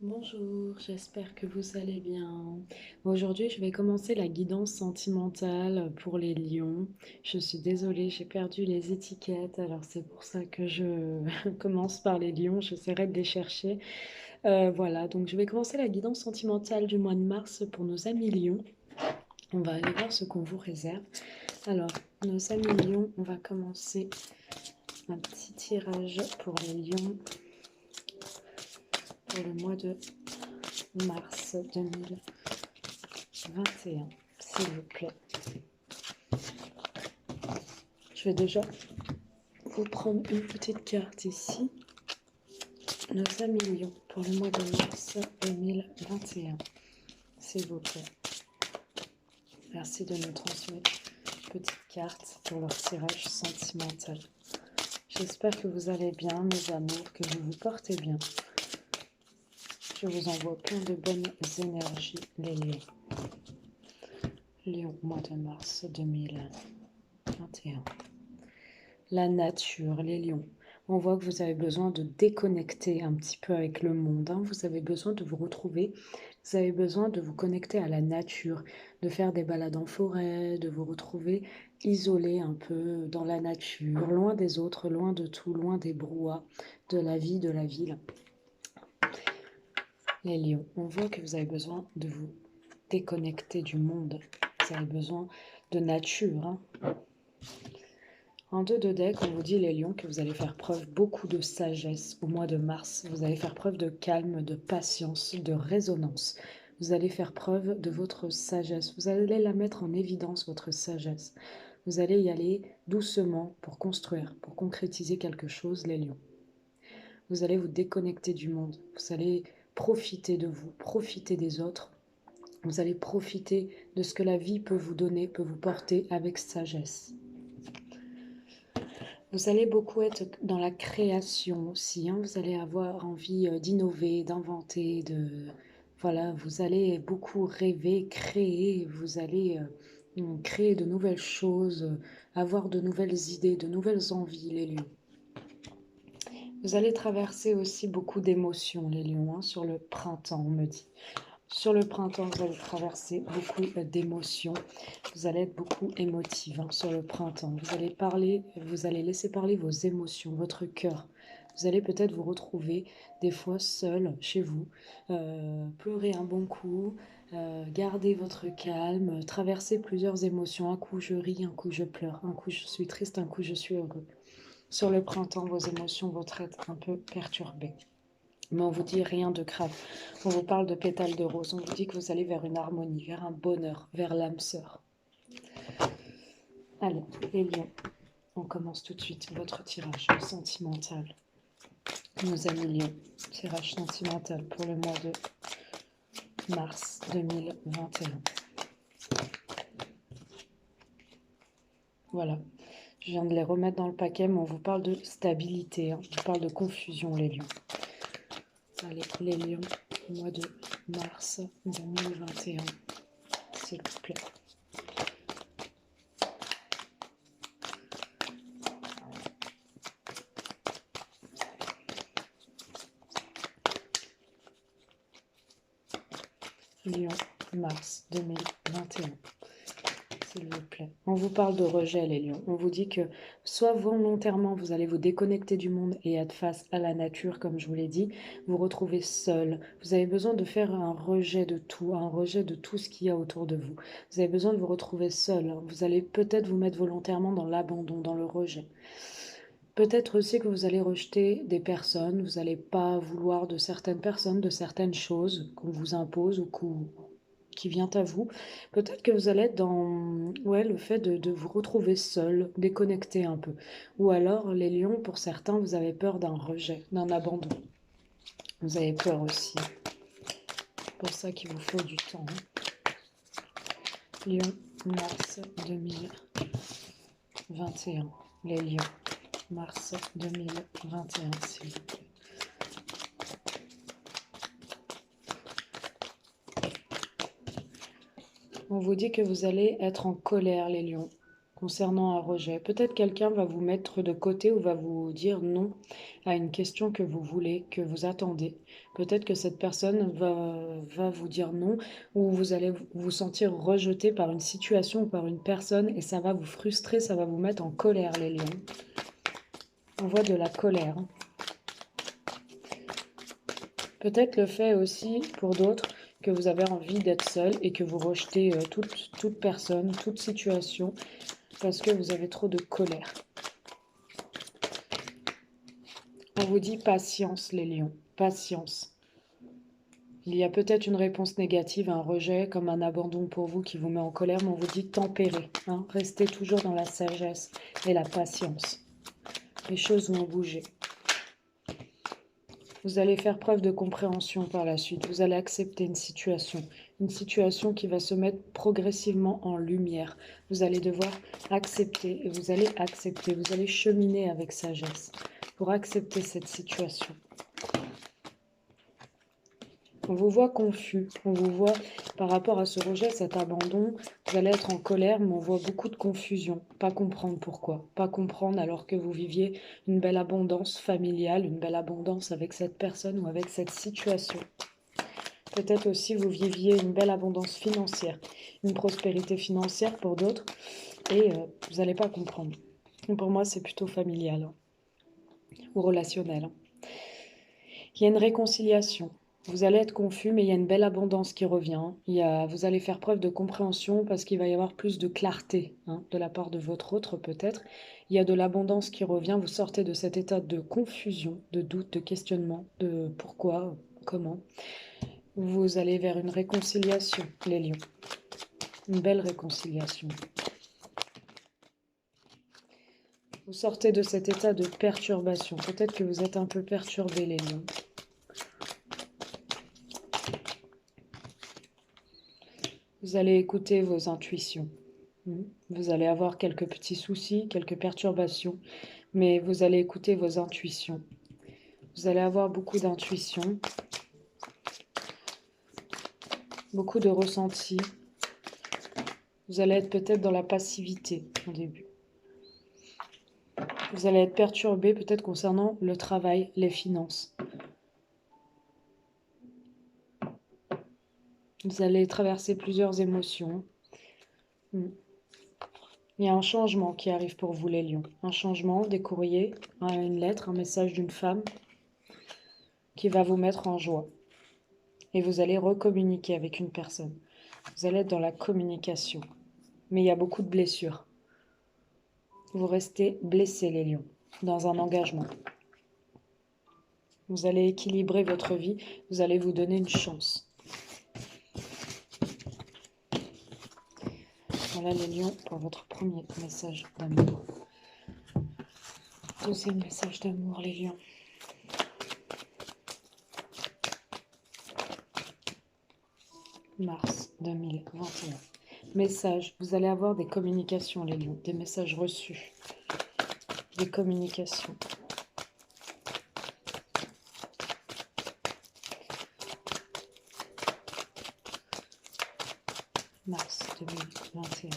Bonjour, j'espère que vous allez bien. Aujourd'hui, je vais commencer la guidance sentimentale pour les lions. Je suis désolée, j'ai perdu les étiquettes, alors c'est pour ça que je commence par les lions. J'essaierai de les chercher. Voilà, donc je vais commencer la guidance sentimentale du mois de mars pour nos amis lions. On va aller voir ce qu'on vous réserve. Alors, nos amis lions, on va commencer un petit tirage pour les lions pour le mois de mars 2021, s'il vous plaît. Je vais déjà vous prendre une petite carte ici. Nos amis lions pour le mois de mars 2021, s'il vous plaît. Merci de nous transmettre une petite carte pour leur tirage sentimental. J'espère que vous allez bien, mes amours, que vous vous portez bien. Je vous envoie plein de bonnes énergies, les lions. Lion, mois de mars 2021. La nature, les lions. On voit que vous avez besoin de déconnecter un petit peu avec le monde. Vous avez besoin de vous retrouver. Vous avez besoin de vous connecter à la nature, de faire des balades en forêt, de vous retrouver isolé un peu dans la nature, loin des autres, loin de tout, loin des brouhahs, de la vie, de la ville. Les lions, on voit que vous avez besoin de vous déconnecter du monde. Vous avez besoin de nature. En 2 de deck, on vous dit les lions que vous allez faire preuve beaucoup de sagesse au mois de mars. Vous allez faire preuve de calme, de patience, de résonance. Vous allez faire preuve de votre sagesse. Vous allez la mettre en évidence, votre sagesse. Vous allez y aller doucement pour construire, pour concrétiser quelque chose, les lions. Vous allez vous déconnecter du monde. Vous allez profiter de vous, profiter des autres. Vous allez profiter de ce que la vie peut vous donner, peut vous porter avec sagesse. Vous allez beaucoup être dans la création aussi. Vous allez avoir envie d'innover, d'inventer, voilà, vous allez beaucoup rêver, créer. Vous allez créer de nouvelles choses, avoir de nouvelles idées, de nouvelles envies, les lions. Vous allez traverser aussi beaucoup d'émotions, les lions, sur le printemps, on me dit. Sur le printemps, vous allez traverser beaucoup d'émotions. Vous allez être beaucoup émotive sur le printemps. Vous allez parler, vous allez laisser parler vos émotions, votre cœur. Vous allez peut-être vous retrouver des fois seul chez vous, pleurer un bon coup, garder votre calme, traverser plusieurs émotions. Un coup je ris, un coup je pleure, un coup je suis triste, un coup je suis heureux. Sur le printemps, vos émotions vont être un peu perturbées. Mais on vous dit rien de grave. On vous parle de pétales de rose. On vous dit que vous allez vers une harmonie, vers un bonheur, vers l'âme sœur. Allez, les lions, on commence tout de suite votre tirage sentimental. Nos amis lions, tirage sentimental pour le mois de mars 2021. Voilà, je viens de les remettre dans le paquet, mais on vous parle de stabilité, on vous parle de confusion, les lions. Allez, les lions, mois de mars 2021, s'il vous plaît. Lion, mars 2021, s'il vous plaît. On vous parle de rejet, les lions. On vous dit que soit volontairement, vous allez vous déconnecter du monde et être face à la nature, comme je vous l'ai dit, vous retrouvez seul. Vous avez besoin de faire un rejet de tout ce qu'il y a autour de vous. Vous avez besoin de vous retrouver seul. Vous allez peut-être vous mettre volontairement dans l'abandon, dans le rejet. Peut-être aussi que vous allez rejeter des personnes, vous n'allez pas vouloir de certaines personnes, de certaines choses qu'on vous impose ou qui vient à vous. Peut-être que vous allez être dans le fait de vous retrouver seul, déconnecté un peu. Ou alors, les lions, pour certains, vous avez peur d'un rejet, d'un abandon. Vous avez peur aussi. C'est pour ça qu'il vous faut du temps. Lion, mars 2021. Les lions, mars 2021, s'il vous plaît. On vous dit que vous allez être en colère, les lions, concernant un rejet. Peut-être quelqu'un va vous mettre de côté ou va vous dire non à une question que vous voulez, que vous attendez. Peut-être que cette personne va vous dire non, ou vous allez vous sentir rejeté par une situation ou par une personne, et ça va vous frustrer, ça va vous mettre en colère, les lions. On voit de la colère. Peut-être le fait aussi, pour d'autres, que vous avez envie d'être seul et que vous rejetez toute personne, toute situation, parce que vous avez trop de colère. On vous dit patience, les lions, patience. Il y a peut-être une réponse négative, un rejet, comme un abandon pour vous qui vous met en colère, mais on vous dit tempérer. Hein, restez toujours dans la sagesse et la patience. Les choses vont bouger. Vous allez faire preuve de compréhension par la suite. Vous allez accepter une situation qui va se mettre progressivement en lumière. Vous allez devoir accepter et vous allez accepter. Vous allez cheminer avec sagesse pour accepter cette situation. On vous voit confus, on vous voit par rapport à ce rejet, cet abandon, vous allez être en colère, mais on voit beaucoup de confusion, pas comprendre pourquoi, pas comprendre alors que vous viviez une belle abondance familiale, une belle abondance avec cette personne ou avec cette situation. Peut-être aussi vous viviez une belle abondance financière, une prospérité financière pour d'autres, et vous n'allez pas comprendre. Donc pour moi, c'est plutôt familial hein, ou relationnel. Il y a une réconciliation. Vous allez être confus, mais il y a une belle abondance qui revient. Vous allez faire preuve de compréhension parce qu'il va y avoir plus de clarté hein, de la part de votre autre peut-être. Il y a de l'abondance qui revient. Vous sortez de cet état de confusion, de doute, de questionnement, de pourquoi, comment. Vous allez vers une réconciliation, les lions. Une belle réconciliation. Vous sortez de cet état de perturbation. Peut-être que vous êtes un peu perturbés, les lions. Vous allez écouter vos intuitions. Vous allez avoir quelques petits soucis, quelques perturbations, mais vous allez écouter vos intuitions. Vous allez avoir beaucoup d'intuition, beaucoup de ressenti. Vous allez être peut-être dans la passivité au début. Vous allez être perturbé peut-être concernant le travail, les finances. Vous allez traverser plusieurs émotions. Il y a un changement qui arrive pour vous, les lions. Un changement, des courriers, une lettre, un message d'une femme qui va vous mettre en joie. Et vous allez recommuniquer avec une personne. Vous allez être dans la communication. Mais il y a beaucoup de blessures. Vous restez blessés, les lions, dans un engagement. Vous allez équilibrer votre vie. Vous allez vous donner une chance. Voilà les lions pour votre premier message d'amour. Deuxième message d'amour, les lions. Mars 2021. Message, vous allez avoir des communications, les lions, des messages reçus, des communications. Mars 2021.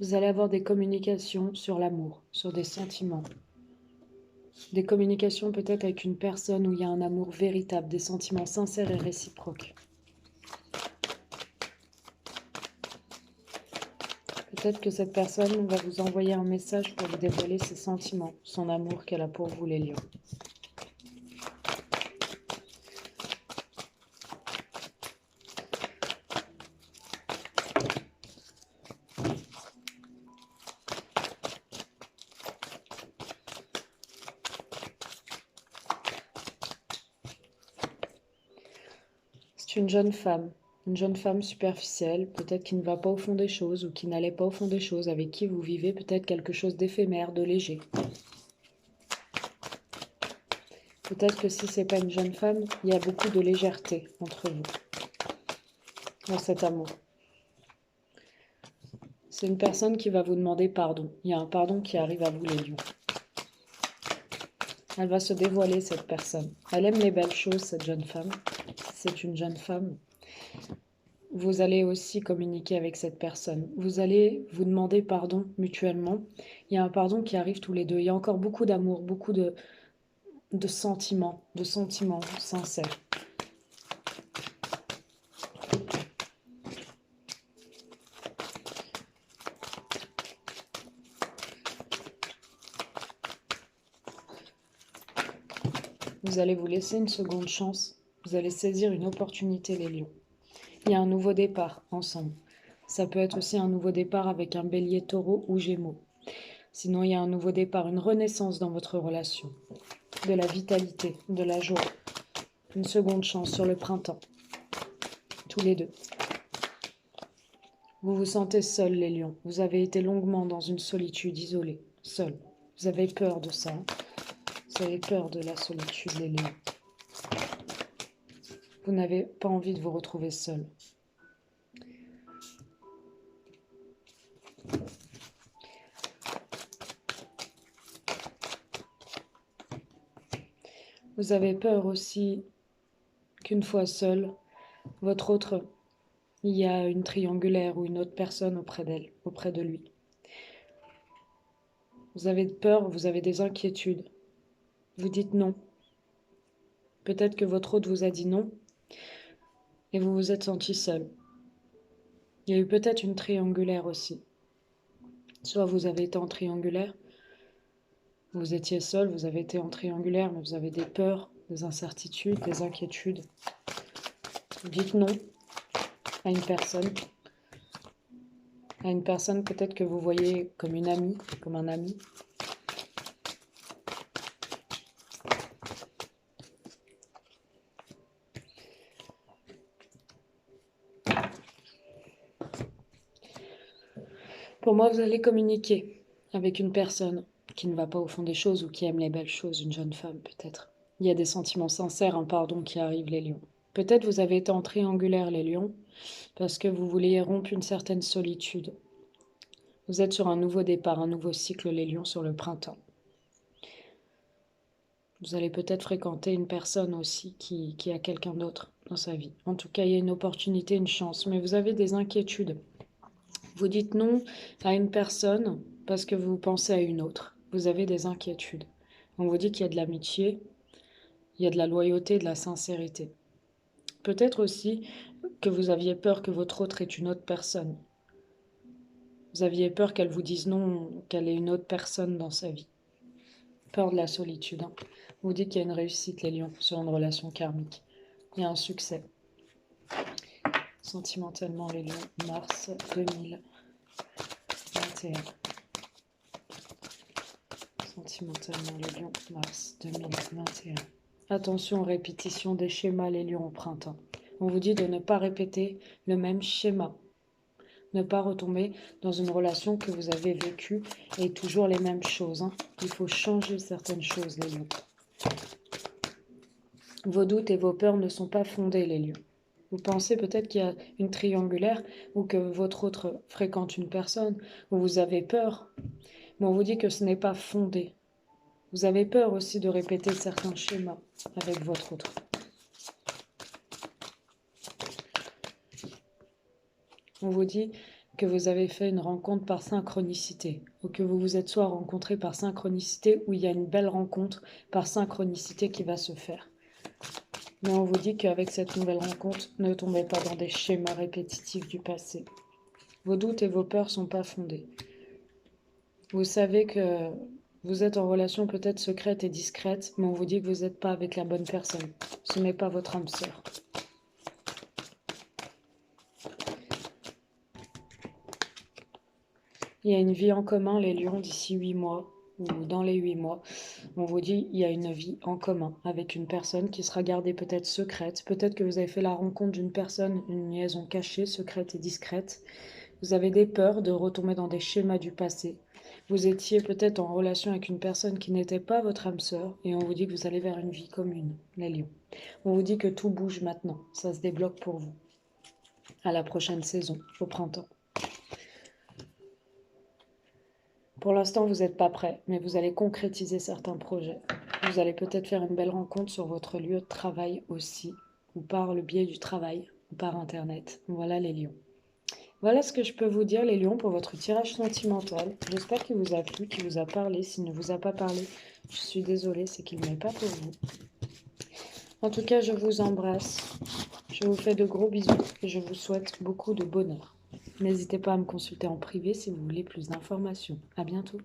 Vous allez avoir des communications sur l'amour, sur des sentiments. Des communications peut-être avec une personne où il y a un amour véritable, des sentiments sincères et réciproques. Peut-être que cette personne va vous envoyer un message pour vous dévoiler ses sentiments, son amour qu'elle a pour vous, les lions. C'est une jeune femme superficielle, peut-être qui ne va pas au fond des choses ou qui n'allait pas au fond des choses, avec qui vous vivez peut-être quelque chose d'éphémère, de léger. Peut-être que si ce n'est pas une jeune femme, il y a beaucoup de légèreté entre vous, dans cet amour. C'est une personne qui va vous demander pardon. Il y a un pardon qui arrive à vous, les lions. Elle va se dévoiler, cette personne. Elle aime les belles choses, cette jeune femme. C'est une jeune femme. Vous allez aussi communiquer avec cette personne. Vous allez vous demander pardon mutuellement. Il y a un pardon qui arrive tous les deux. Il y a encore beaucoup d'amour, beaucoup de sentiments sincères. Vous allez vous laisser une seconde chance. Vous allez saisir une opportunité, les lions. Il y a un nouveau départ ensemble. Ça peut être aussi un nouveau départ avec un bélier, taureau ou gémeaux. Sinon, il y a un nouveau départ, une renaissance dans votre relation. De la vitalité, de la joie. Une seconde chance sur le printemps. Tous les deux. Vous vous sentez seul, les lions. Vous avez été longuement dans une solitude isolée, seul. Vous avez peur de ça. Vous avez peur de la solitude, les lions. Vous n'avez pas envie de vous retrouver seul. Vous avez peur aussi qu'une fois seul, il y a une triangulaire ou une autre personne auprès d'elle, auprès de lui. Vous avez peur, vous avez des inquiétudes. Vous dites non. Peut-être que votre hôte vous a dit non et vous vous êtes senti seul. Il y a eu peut-être une triangulaire aussi. Soit vous avez été en triangulaire, vous étiez seul, vous avez été en triangulaire, mais vous avez des peurs, des incertitudes, des inquiétudes. Vous dites non à une personne. À une personne peut-être que vous voyez comme une amie, comme un ami. Pour moi, vous allez communiquer avec une personne qui ne va pas au fond des choses ou qui aime les belles choses, une jeune femme peut-être. Il y a des sentiments sincères, un pardon qui arrive, les lions. Peut-être vous avez été en triangulaire, les lions, parce que vous vouliez rompre une certaine solitude. Vous êtes sur un nouveau départ, un nouveau cycle, les lions, sur le printemps. Vous allez peut-être fréquenter une personne aussi qui a quelqu'un d'autre dans sa vie. En tout cas, il y a une opportunité, une chance, mais vous avez des inquiétudes. Vous dites non à une personne parce que vous pensez à une autre. Vous avez des inquiétudes. On vous dit qu'il y a de l'amitié, il y a de la loyauté, de la sincérité. Peut-être aussi que vous aviez peur que votre autre ait une autre personne. Vous aviez peur qu'elle vous dise non, qu'elle ait une autre personne dans sa vie. Peur de la solitude. On vous dit qu'il y a une réussite, les lions, sur une relation karmique. Il y a un succès. Sentimentalement, les lions, mars 2021. Sentimentalement, les lions, mars 2021. Attention aux répétitions des schémas, les lions, au printemps. On vous dit de ne pas répéter le même schéma. Ne pas retomber dans une relation que vous avez vécue et toujours les mêmes choses. Il faut changer certaines choses, les lions. Vos doutes et vos peurs ne sont pas fondés, les lions. Vous pensez peut-être qu'il y a une triangulaire ou que votre autre fréquente une personne où vous avez peur. Mais on vous dit que ce n'est pas fondé. Vous avez peur aussi de répéter certains schémas avec votre autre. On vous dit que vous avez fait une rencontre par synchronicité, ou que vous vous êtes soit rencontrés par synchronicité, ou il y a une belle rencontre par synchronicité qui va se faire. Mais on vous dit qu'avec cette nouvelle rencontre, ne tombez pas dans des schémas répétitifs du passé. Vos doutes et vos peurs ne sont pas fondés. Vous savez que vous êtes en relation peut-être secrète et discrète, mais on vous dit que vous n'êtes pas avec la bonne personne. Ce n'est pas votre âme sœur. Il y a une vie en commun, les lions, d'ici 8 mois, ou dans les 8 mois. On vous dit il y a une vie en commun avec une personne qui sera gardée peut-être secrète. Peut-être que vous avez fait la rencontre d'une personne, une liaison cachée, secrète et discrète. Vous avez des peurs de retomber dans des schémas du passé. Vous étiez peut-être en relation avec une personne qui n'était pas votre âme sœur et on vous dit que vous allez vers une vie commune, les lions. On vous dit que tout bouge maintenant, ça se débloque pour vous. À la prochaine saison, au printemps. Pour l'instant, vous n'êtes pas prêt, mais vous allez concrétiser certains projets. Vous allez peut-être faire une belle rencontre sur votre lieu de travail aussi, ou par le biais du travail, ou par Internet. Voilà les lions. Voilà ce que je peux vous dire, les lions, pour votre tirage sentimental. J'espère qu'il vous a plu, qu'il vous a parlé. S'il ne vous a pas parlé, je suis désolée, c'est qu'il n'est pas pour vous. En tout cas, je vous embrasse. Je vous fais de gros bisous et je vous souhaite beaucoup de bonheur. N'hésitez pas à me consulter en privé si vous voulez plus d'informations. À bientôt.